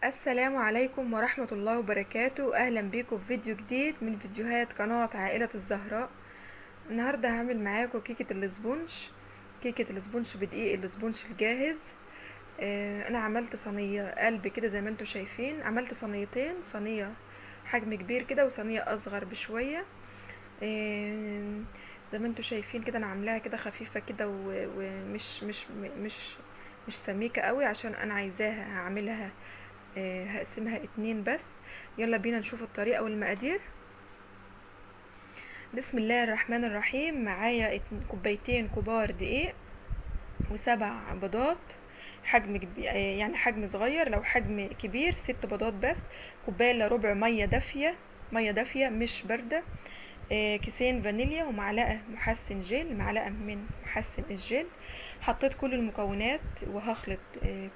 السلام عليكم ورحمة الله وبركاته. أهلا بيكم في فيديو جديد من فيديوهات قناة عائلة الزهراء. النهاردة هعمل معاكم كيكة الاسبونج. كيكة الاسبونج بدقيق الاسبونج الجاهز. أنا عملت صينية قلب كده زي ما انتوا شايفين، عملت صينيتين، صينية حجم كبير كده وصينية أصغر بشوية. آه، زي ما انتوا شايفين كده أنا عاملاها كده خفيفة كده ومش مش مش سميكة قوي، عشان أنا عايزاها هعملها. هقسمها اتنين بس. يلا بينا نشوف الطريقة والمقادير. بسم الله الرحمن الرحيم. معايا كوبايتين كبار دقيق وسبع بيضات. حجم يعني حجم صغير، لو حجم كبير 6 بيضات بس. كوباية الا ربع مية دافية، مية دافية مش باردة. كيسين فانيليا ومعلقة محسن جل، معلقة من محسن الجل. حطيت كل المكونات وهخلط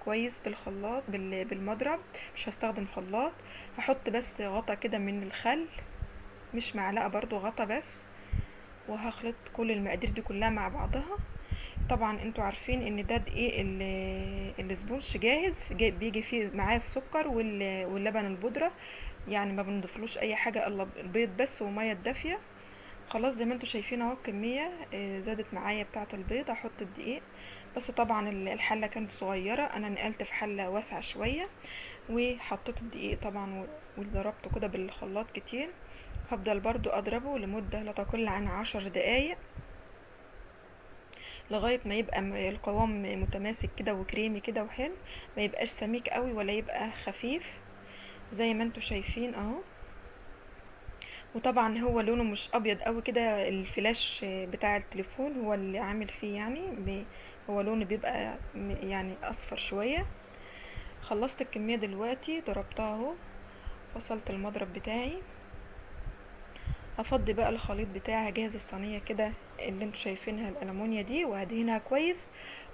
كويس بالخلاط بالمضرب، مش هستخدم خلاط. هحط بس غطا كده من الخل، مش معلقة برضو، غطا بس. وهخلط كل المقادير دي كلها مع بعضها. طبعا انتوا عارفين ان ده دقيق الاسبونج جاهز، بيجي فيه معاه السكر واللبن البودرة، يعني ما بنضيفلوش اي حاجة الا البيض بس ومية دافية. خلاص زي ما انتوا شايفين اهو الكمية زادت معايا بتاعة البيض. هحط الدقيق بس، طبعا الحلة كانت صغيرة، انا نقلت في حلة واسعة شوية وحطيت الدقيق طبعا وضربته كده بالخلاط كتير. هفضل برضو اضربه لمدة لا تقل عن 10 دقايق، لغاية ما يبقى القوام متماسك كده وكريمي كده وحلو، ما يبقاش سميك قوي ولا يبقى خفيف، زي ما انتوا شايفين اهو. وطبعا هو لونه مش ابيض قوي كده، الفلاش بتاع التليفون هو اللي عامل فيه، يعني هو لونه بيبقى يعني اصفر شوية. خلصت الكمية دلوقتي، ضربتها اهو، فصلت المضرب بتاعي. هفضي بقى الخليط بتاعي، هجهز الصينية كده اللي انتوا شايفينها الألمونيا دي، وهدهنها كويس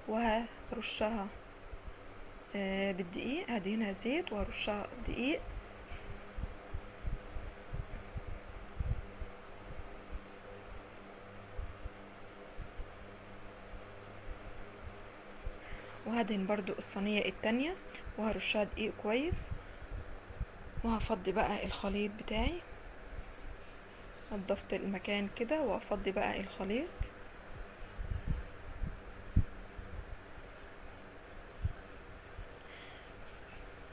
وهرشها بالدقيق. هدهنها زيت وهرشها دقيق. وهدهن برضو الصينية التانية وهرشها دقيق كويس. وهفضي بقى الخليط بتاعي، نضفت المكان كده وهفضي بقى الخليط.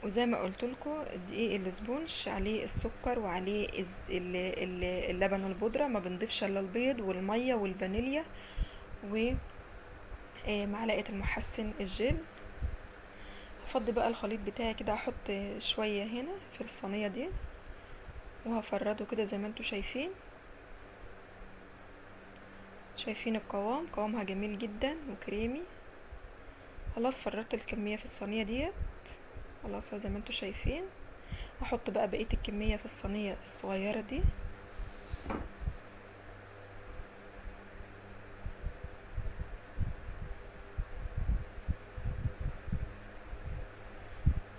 وزي ما قلت لكم الدقيق الاسبونج عليه السكر وعليه اللبن البودرة، ما بنضيفش الا البيض والمية والفانيليا ومعلقة المحسن الجل. هفضي بقى الخليط بتاعي كده، هحط شوية هنا في الصينية دي وهفرده كده زي ما انتوا شايفين القوام، قوامها جميل جدا وكريمي. خلاص فردت الكمية في الصينية ديت، خلاص زي ما انتوا شايفين. هحط بقى بقية الكمية في الصينية الصغيرة دي.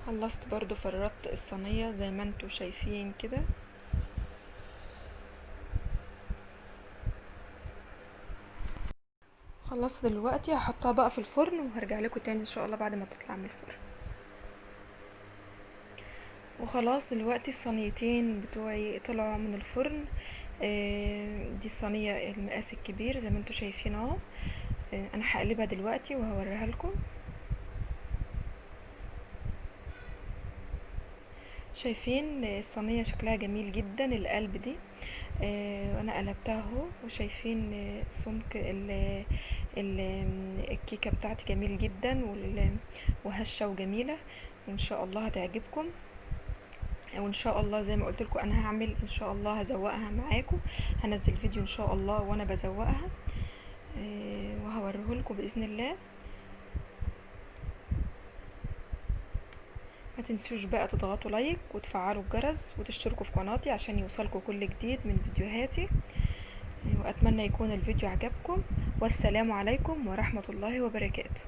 خلصت برضو فردت الصينية زي ما انتوا شايفين كده. خلصت دلوقتي، هحطها بقى في الفرن وهرجع لكم تاني ان شاء الله بعد ما تطلع من الفرن. وخلاص دلوقتي الصينيتين بتوعي طلعوا من الفرن. دي الصينية المقاس الكبير زي ما انتوا شايفين اهو. انا هقلبها دلوقتي وهوريها لكم. شايفين الصينية شكلها جميل جدا، القلب دي. وانا قلبتها اهو، وشايفين سمك الكيكة بتاعتي جميل جدا وهشة وجميلة، وان شاء الله هتعجبكم. وان شاء الله زي ما قلت لكم انا هعمل ان شاء الله هزوقها معاكم، هنزل فيديو ان شاء الله وانا بزوقها وهوريه لكم باذن الله. ما تنسوش بقى تضغطوا لايك وتفعلوا الجرس وتشتركوا في قناتي عشان يوصلكم كل جديد من فيديوهاتي. واتمنى يكون الفيديو عجبكم، والسلام عليكم ورحمة الله وبركاته.